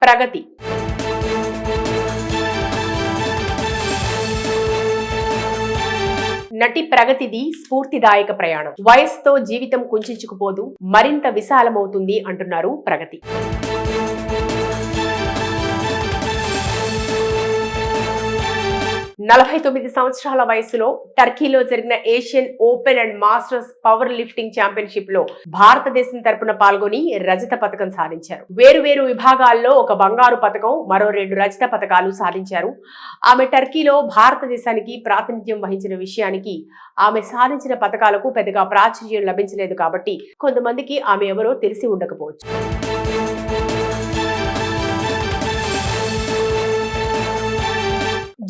ప్రగతి. నటి ప్రగతిది స్ఫూర్తిదాయక ప్రయాణం. వయస్సుతో జీవితం కుంచుకుపోదు, మరింత విశాలమవుతుంది అంటున్నారు ప్రగతి. 49 సంవత్సరాల వయసులో టర్కీలో జరిగిన Asian open and masters power lifting championship లో భారతదేశం తరపున పాల్గొని రజత పథకం సాధించారు. వేరు విభాగాల్లో ఒక బంగారు పథకం, మరో 2 రజత పథకాలు సాధించారు. ఆమె టర్కీలో భారతదేశానికి ప్రాతినిధ్యం వహించిన విషయానికి ఆమె సాధించిన పథకాలకు పెద్దగా ప్రాచుర్యం లభించలేదు కాబట్టి కొంతమందికి ఆమె ఎవరో తెలిసి ఉండకపోవచ్చు.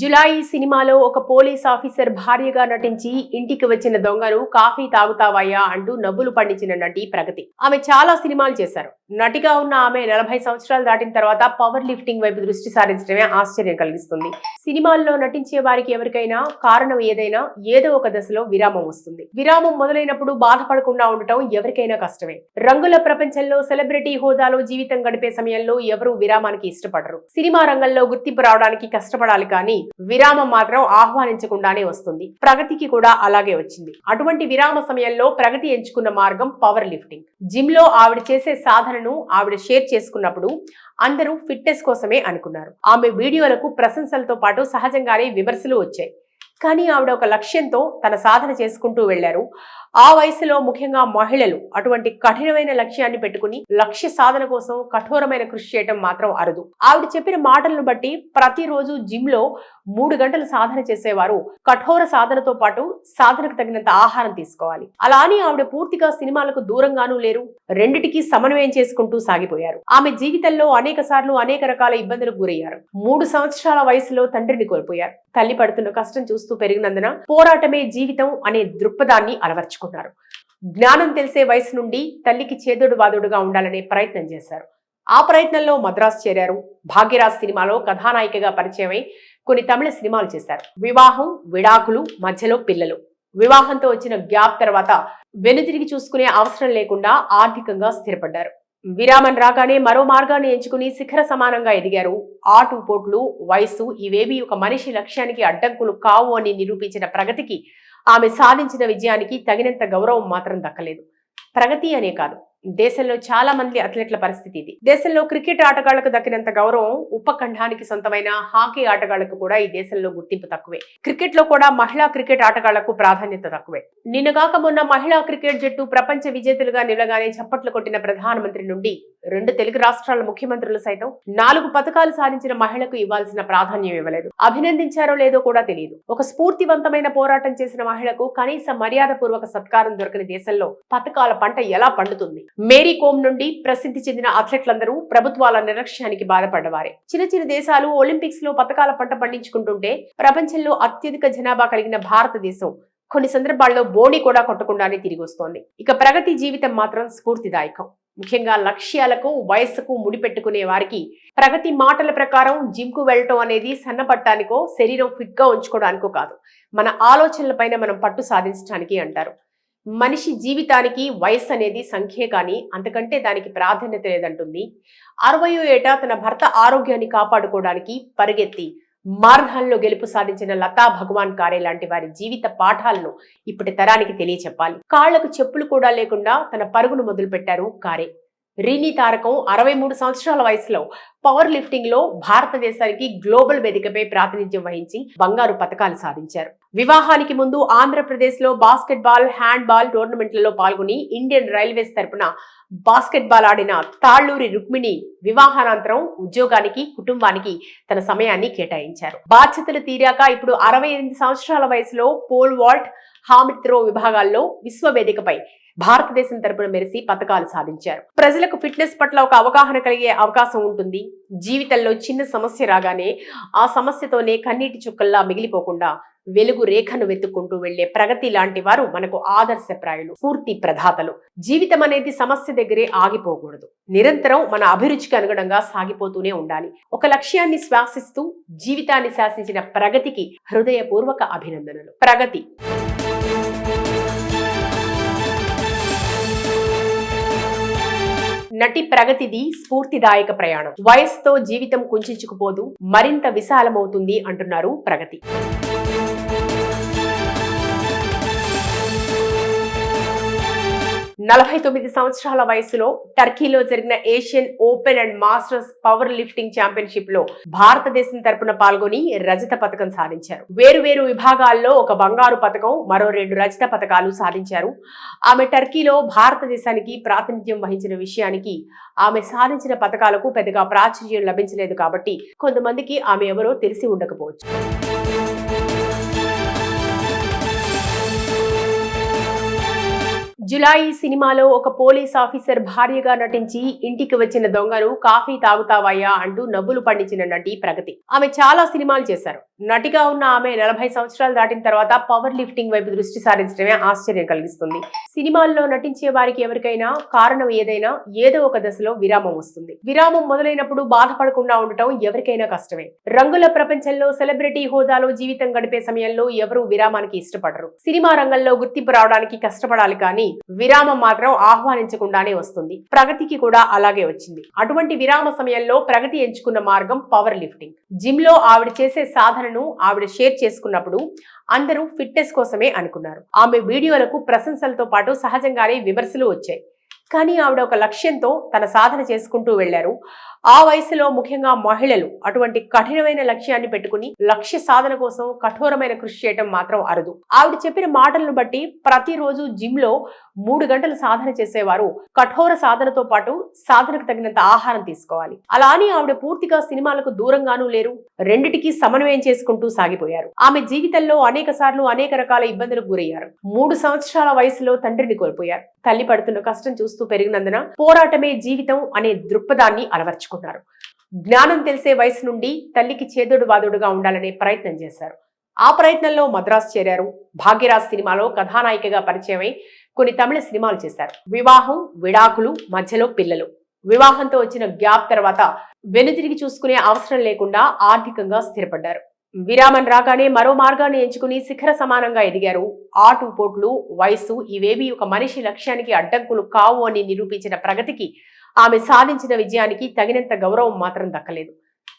జులై సినిమాలో ఒక పోలీస్ ఆఫీసర్ భార్యగా నటించి ఇంటికి వచ్చిన దొంగను కాఫీ తాగుతావయ్యా అంటూ నవ్వులు పండించిన నటి ప్రగతి. ఆమె చాలా సినిమాలు చేశారు. నటిగా ఉన్న ఆమె 40 సంవత్సరాలు దాటిన తర్వాత పవర్ లిఫ్టింగ్ వైపు దృష్టి సారించడమే ఆశ్చర్యం కలిగిస్తుంది. సినిమాల్లో నటించే వారికి ఎవరికైనా కారణం ఏదైనా ఏదో ఒక దశలో విరామం వస్తుంది. విరామం మొదలైనప్పుడు బాధపడకుండా ఉండటం ఎవరికైనా కష్టమే. రంగుల ప్రపంచంలో సెలబ్రిటీ హోదాలో జీవితం గడిపే సమయంలో ఎవరూ విరామానికి ఇష్టపడరు. సినిమా రంగంలో గుర్తింపు రావడానికి కష్టపడాలి కానీ విరామం మాత్రం ఆహ్వానించకుండానే వస్తుంది. ప్రగతికి కూడా అలాగే వచ్చింది. అటువంటి విరామ సమయంలో ప్రగతి ఎంచుకున్న మార్గం పవర్ లిఫ్టింగ్. జిమ్ లో ఆవిడ చేసే సాధనను ఆవిడ షేర్ చేసుకున్నప్పుడు అందరూ ఫిట్నెస్ కోసమే అనుకున్నారు. ఆమె వీడియోలకు ప్రశంసలతో పాటు సహజంగానే విమర్శలు వచ్చాయి. కానీ ఆవిడ ఒక లక్ష్యంతో తన సాధన చేసుకుంటూ వెళ్లారు. ఆ వయసులో ముఖ్యంగా మహిళలు అటువంటి కఠినమైన లక్ష్యాన్ని పెట్టుకుని లక్ష్య సాధన కోసం కఠోరమైన కృషి చేయటం మాత్రం అరుదు. ఆవిడ చెప్పిన మాటలను బట్టి ప్రతిరోజు జిమ్ లో 3 గంటలు సాధన చేసేవారు కఠోర సాధనతో పాటు సాధనకు తగినంత ఆహారం తీసుకోవాలి. అలా అని ఆవిడ పూర్తిగా సినిమాలకు దూరంగానూ లేరు. రెండిటికి సమన్వయం చేసుకుంటూ సాగిపోయారు. ఆమె జీవితంలో అనేక సార్లు అనేక రకాల ఇబ్బందులకు గురయ్యారు. 3 సంవత్సరాల వయసులో తండ్రిని కోల్పోయారు. తల్లి పడుతున్న కష్టం చూస్తూ పెరిగినందున పోరాటమే జీవితం అనే దృక్పథాన్ని అలవర్చుకున్నారు. జ్ఞానం తెలిసే వయసు నుండి తల్లికి చేదోడు వాదోడుగా ఉండాలనే ప్రయత్నం చేశారు. ఆ ప్రయత్నంలో మద్రాసు చేరారు. భాగ్యరాజ్ సినిమాలో కథానాయికగా పరిచయమై కొన్ని తమిళ సినిమాలు చేశారు. వివాహం, విడాకులు, మధ్యలో పిల్లలు. వివాహంతో వచ్చిన గ్యాప్ తర్వాత వెనుతిరిగి చూసుకునే అవసరం లేకుండా ఆర్థికంగా స్థిరపడ్డారు. విరామం రాగానే మరో మార్గాన్ని ఎంచుకుని శిఖర సమానంగా ఎదిగారు. ఆటుపోట్లు, వయసు ఇవేవి ఒక మనిషి లక్ష్యానికి అడ్డంకులు కావు అని నిరూపించిన ప్రగతికి ఆమె సాధించిన విజయానికి తగినంత గౌరవం మాత్రం దక్కలేదు. ప్రగతి అనే కాదు, దేశంలో చాలా మంది అథ్లెట్ల పరిస్థితి ఇది. దేశంలో క్రికెట్ ఆటగాళ్లకు దక్కినంత గౌరవం ఉపఖండానికి సొంతమైన హాకీ ఆటగాళ్లకు కూడా ఈ దేశంలో గుర్తింపు తక్కువే. క్రికెట్ లో కూడా మహిళా క్రికెట్ ఆటగాళ్లకు ప్రాధాన్యత తక్కువే. నిన్నగాక మొన్న మహిళా క్రికెట్ జట్టు ప్రపంచ విజేతలుగా నిలగానే చప్పట్లు కొట్టిన ప్రధానమంత్రి నుండి 2 తెలుగు రాష్ట్రాల ముఖ్యమంత్రులు సైతం 4 పథకాలు సాధించిన మహిళకు ఇవ్వాల్సిన ప్రాధాన్యం ఇవ్వలేదు. అభినందించారో లేదో కూడా తెలియదు. ఒక స్ఫూర్తివంతమైన పోరాటం చేసిన మహిళకు కనీస మర్యాద పూర్వక సత్కారం దొరకని దేశంలో పథకాల పంట ఎలా పండుతుంది? మేరీ కోమ్ నుండి ప్రసిద్ధి చెందిన అథ్లెట్లందరూ ప్రభుత్వాల నిర్లక్ష్యానికి బాధపడ్డవారే. చిన్న దేశాలు ఒలింపిక్స్ లో పథకాల పంట పండించుకుంటుంటే ప్రపంచంలో అత్యధిక జనాభా కలిగిన భారతదేశం కొన్ని సందర్భాల్లో బోణి కూడా కొట్టకుండానే తిరిగి వస్తోంది. ఇక ప్రగతి జీవితం మాత్రం స్ఫూర్తిదాయకం. ముఖ్యంగా లక్ష్యాలకు, వయస్సుకు ముడిపెట్టుకునే వారికి ప్రగతి మాటల ప్రకారం జిమ్ కు వెళ్ళటం అనేది సన్నపట్టానికో శరీరం ఫిట్ గా ఉంచుకోవడానికో కాదు, మన ఆలోచనలపైన మనం పట్టు సాధించడానికి అంటారు. మనిషి జీవితానికి వయస్సు అనేది సంఖ్యే కానీ అంతకంటే దానికి ప్రాధాన్యత లేదంటుంది. 60వ ఏట తన భర్త ఆరోగ్యాన్ని కాపాడుకోవడానికి పరిగెత్తి మారథాన్లో గెలుపు సాధించిన లతా భగవాన్ కారే లాంటి వారి జీవిత పాఠాలను ఇప్పటి తరానికి తెలియచెప్పాలి. కాళ్లకు చెప్పులు కూడా లేకుండా తన పరుగును మొదలు పెట్టారు కారే. రీనీ తారకం 63 సంవత్సరాల వయసులో పవర్ లిఫ్టింగ్ లో భారతదేశానికి గ్లోబల్ వేదికపై ప్రాతినిధ్యం వహించి బంగారు పతకాలు సాధించారు. వివాహానికి ముందు ఆంధ్రప్రదేశ్ లో బాస్కెట్ బాల్, హ్యాండ్ బాల్ టోర్నమెంట్లలో పాల్గొని ఇండియన్ రైల్వేస్ తరపున బాస్కెట్ బాల్ ఆడిన తాళ్లూరి రుక్మిణి వివాహానంతరం ఉద్యోగానికి, కుటుంబానికి తన సమయాన్ని కేటాయించారు. బాధ్యతలు తీరాక ఇప్పుడు 68 సంవత్సరాల వయసులో పోల్ వాల్ట్, హామిడ్ త్రో విభాగాల్లో విశ్వవేదికపై భారతదేశం తరపున మెరిసి పతకాలు సాధించారు. ప్రజలకు ఫిట్నెస్ పట్ల ఒక అవగాహన కలిగే అవకాశం ఉంటుంది. జీవితంలో చిన్న సమస్య రాగానే ఆ సమస్యతోనే కన్నీటి చుక్కల్లా మిగిలిపోకుండా వెలుగు రేఖను వెతుక్కుంటూ వెళ్లే ప్రగతి లాంటి వారు మనకు ఆదర్శప్రాయులు, స్ఫూర్తి ప్రదాతలు. జీవితం అనేది సమస్య దగ్గరే ఆగిపోకూడదు. నిరంతరం మన అభిరుచికి అనుగుణంగా సాగిపోతూనే ఉండాలి. ఒక లక్ష్యాన్ని శ్వాసిస్తూ జీవితాన్ని శాసించిన ప్రగతికి హృదయపూర్వక అభినందనలు. ప్రగతి. నటి ప్రగతిది స్ఫూర్తిదాయక ప్రయాణం. వయస్సుతో జీవితం కుంచుకుపోదు, మరింత విశాలమవుతుంది అంటున్నారు ప్రగతి. 49 సంవత్సరాల వయసులో టర్కీలో జరిగిన Asian open and masters power lifting championship లో భారతదేశం తరపున పాల్గొని రజత పథకం సాధించారు. వేరు విభాగాల్లో ఒక బంగారు పథకం, మరో 2 రజత పథకాలు సాధించారు. ఆమె టర్కీలో భారతదేశానికి ప్రాతినిధ్యం వహించిన విషయానికి ఆమె సాధించిన పథకాలకు పెద్దగా ప్రాచుర్యం లభించలేదు కాబట్టి కొంతమందికి ఆమె ఎవరో తెలిసి ఉండకపోవచ్చు. జులై సినిమాలో ఒక పోలీస్ ఆఫీసర్ భార్యగా నటించి ఇంటికి వచ్చిన దొంగను కాఫీ తాగుతావయ్యా అంటూ నవ్వులు పండించిన నటి ప్రగతి. ఆమె చాలా సినిమాలు చేశారు. నటిగా ఉన్న ఆమె 40 సంవత్సరాలు దాటిన తర్వాత పవర్ లిఫ్టింగ్ వైపు దృష్టి సారించడమే ఆశ్చర్యం కలిగిస్తుంది. సినిమాల్లో నటించే వారికి ఎవరికైనా కారణం ఏదైనా ఏదో ఒక దశలో విరామం వస్తుంది. విరామం మొదలైనప్పుడు బాధపడకుండా ఉండటం ఎవరికైనా కష్టమే. రంగుల ప్రపంచంలో సెలబ్రిటీ హోదాలో జీవితం గడిపే సమయంలో ఎవరూ విరామానికి ఇష్టపడరు. సినిమా రంగంలో గుర్తింపు రావడానికి కష్టపడాలి కానీ విరామం మాత్రం ఆహ్వానించకుండానే వస్తుంది. ప్రగతికి కూడా అలాగే వచ్చింది. అటువంటి విరామ సమయంలో ప్రగతి ఎంచుకున్న మార్గం పవర్ లిఫ్టింగ్. జిమ్ లో ఆవిడ చేసే సాధనను ఆవిడ షేర్ చేసుకున్నప్పుడు అందరూ ఫిట్నెస్ కోసమే అనుకున్నారు. ఆమె వీడియోలకు ప్రశంసలతో పాటు సహజంగానే విమర్శలు వచ్చాయి. కానీ ఆవిడ ఒక లక్ష్యంతో తన సాధన చేసుకుంటూ వెళ్లారు. ఆ వయసులో ముఖ్యంగా మహిళలు అటువంటి కఠినమైన లక్ష్యాన్ని పెట్టుకుని లక్ష్య సాధన కోసం కఠోరమైన కృషి చేయటం మాత్రం అరుదు. ఆవిడ చెప్పిన మాటలను బట్టి ప్రతిరోజు జిమ్ లో 3 గంటలు సాధన చేసేవారు కఠోర సాధనతో పాటు సాధనకు తగినంత ఆహారం తీసుకోవాలి. అలా అని ఆవిడ పూర్తిగా సినిమాలకు దూరంగానూ లేరు. రెండిటికి సమన్వయం చేసుకుంటూ సాగిపోయారు. ఆమె జీవితంలో అనేక సార్లు అనేక రకాల ఇబ్బందులకు గురయ్యారు. 3 సంవత్సరాల వయసులో తండ్రిని కోల్పోయారు. తల్లి పడుతున్న కష్టం చూస్తూ పెరిగినందున పోరాటమే జీవితం అనే దృక్పథాన్ని అలవర్చుకున్నారు. జ్ఞానం తెలిసే వయసు నుండి తల్లికి చేదోడు వాదోడుగా ఉండాలనే ప్రయత్నం చేశారు. ఆ ప్రయత్నంలో మద్రాసు చేరారు. భాగ్యరాజ్ సినిమాలో కథానాయికగా పరిచయమై కొన్ని తమిళ సినిమాలు చేశారు. వివాహం, విడాకులు, మధ్యలో పిల్లలు. వివాహంతో వచ్చిన గ్యాప్ తర్వాత వెనుతిరిగి చూసుకునే అవసరం లేకుండా ఆర్థికంగా స్థిరపడ్డారు. విరామం రాగానే మరో మార్గాన్ని ఎంచుకుని శిఖర సమానంగా ఎదిగారు. ఆటుపోట్లు, వయసు ఇవేవి ఒక మనిషి లక్ష్యానికి అడ్డంకులు కావు అని నిరూపించిన ప్రగతికి ఆమె సాధించిన విజయానికి తగినంత గౌరవం మాత్రం దక్కలేదు.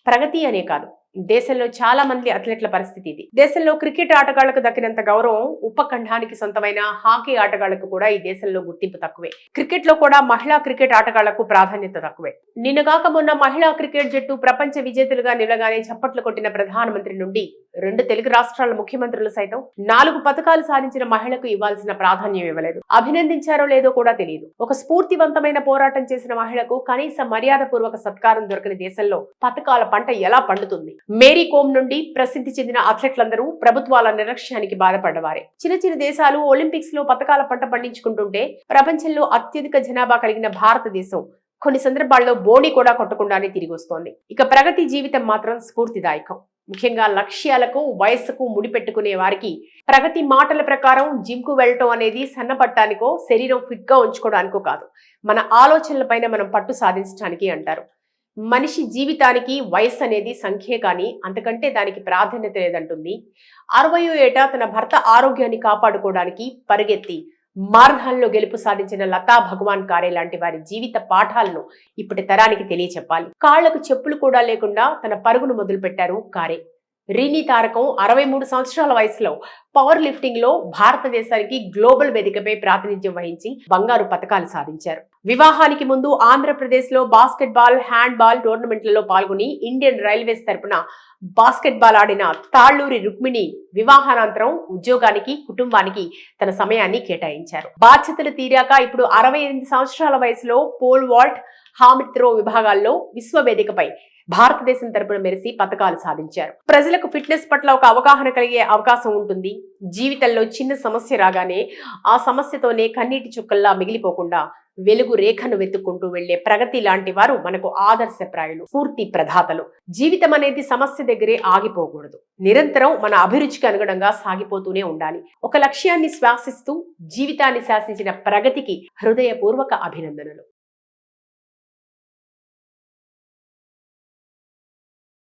ప్రగతి అనే కాదు, దేశంలో చాలా మంది అథ్లెట్ల పరిస్థితి ఇది. దేశంలో క్రికెట్ ఆటగాళ్లకు దక్కినంత గౌరవం ఉపఖండానికి సొంతమైన హాకీ ఆటగాళ్లకు కూడా ఈ దేశంలో గుర్తింపు తక్కువే. క్రికెట్ లో కూడా మహిళా క్రికెట్ ఆటగాళ్లకు ప్రాధాన్యత తక్కువే. నిన్నగాక మొన్న మహిళా క్రికెట్ జట్టు ప్రపంచ విజేతలుగా నిలగానే చప్పట్లు కొట్టిన ప్రధానమంత్రి నుండి 2 తెలుగు రాష్ట్రాల ముఖ్యమంత్రులు సైతం 4 పథకాలు సాధించిన మహిళకు ఇవ్వాల్సిన ప్రాధాన్యం ఇవ్వలేదు. అభినందించారో లేదో కూడా తెలియదు. ఒక స్ఫూర్తివంతమైన పోరాటం చేసిన మహిళకు కనీస మర్యాద పూర్వక సత్కారం దొరకని దేశంలో పథకాల పంట ఎలా పండుతుంది? మేరీ కోమ్ నుండి ప్రసిద్ధి చెందిన అథ్లెట్లందరూ ప్రభుత్వాల నిర్లక్ష్యానికి బాధపడ్డవారే. చిన్న దేశాలు ఒలింపిక్స్ లో పథకాల పంట పండించుకుంటుంటే ప్రపంచంలో అత్యధిక జనాభా కలిగిన భారతదేశం కొన్ని సందర్భాల్లో బోణి కూడా కొట్టకుండానే తిరిగి వస్తోంది. ఇక ప్రగతి జీవితం మాత్రం స్ఫూర్తిదాయకం. ముఖ్యంగా లక్ష్యాలకు, వయస్సుకు ముడిపెట్టుకునే వారికి ప్రగతి మాటల ప్రకారం జిమ్ కు వెళ్ళటం అనేది సన్నపట్టానికో శరీరం ఫిట్ గా ఉంచుకోవడానికో కాదు, మన ఆలోచనలపైన మనం పట్టు సాధించడానికి అంటారు. మనిషి జీవితానికి వయస్సు అనేది సంఖ్యే కానీ అంతకంటే దానికి ప్రాధాన్యత లేదంటుంది. 60వ ఏట తన భర్త ఆరోగ్యాన్ని కాపాడుకోవడానికి పరిగెత్తి మారథాన్లో గెలుపు సాధించిన లతా భగవాన్ కారే లాంటి వారి జీవిత పాఠాలను ఇప్పటి తరానికి తెలియచెప్పాలి. కాళ్లకు చెప్పులు కూడా లేకుండా తన పరుగును మొదలు పెట్టారు కారే. రీనీ తారకం 63 సంవత్సరాల వయసులో పవర్ లిఫ్టింగ్ లో భారతదేశానికి గ్లోబల్ వేదికపై ప్రాతినిధ్యం వహించి బంగారు పతకాలు సాధించారు. వివాహానికి ముందు ఆంధ్రప్రదేశ్ లో బాస్కెట్ బాల్, హ్యాండ్ బాల్ టోర్నమెంట్లలో పాల్గొని ఇండియన్ రైల్వేస్ తరపున బాస్కెట్ బాల్ ఆడిన తాళ్లూరి రుక్మిణి వివాహానంతరం ఉద్యోగానికి, కుటుంబానికి తన సమయాన్ని కేటాయించారు. బాధ్యతలు తీరాక ఇప్పుడు 68 సంవత్సరాల వయసులో పోల్ వాల్ట్, హామిడ్ త్రో విభాగాల్లో విశ్వవేదికపై భారతదేశం తరపున మెరిసి పతకాలు సాధించారు. ప్రజలకు ఫిట్నెస్ పట్ల ఒక అవగాహన కలిగే అవకాశం ఉంటుంది. జీవితంలో చిన్న సమస్య రాగానే ఆ సమస్యతోనే కన్నీటి చుక్కల్లా మిగిలిపోకుండా వెలుగు రేఖను వెతుక్కుంటూ వెళ్లే ప్రగతి లాంటి వారు మనకు ఆదర్శప్రాయులు, స్ఫూర్తి ప్రదాతలు. జీవితం అనేది సమస్య దగ్గరే ఆగిపోకూడదు. నిరంతరం మన అభిరుచికి అనుగుణంగా సాగిపోతూనే ఉండాలి. ఒక లక్ష్యాన్ని శ్వాసిస్తూ జీవితాన్ని శాసించిన ప్రగతికి హృదయపూర్వక అభినందనలు.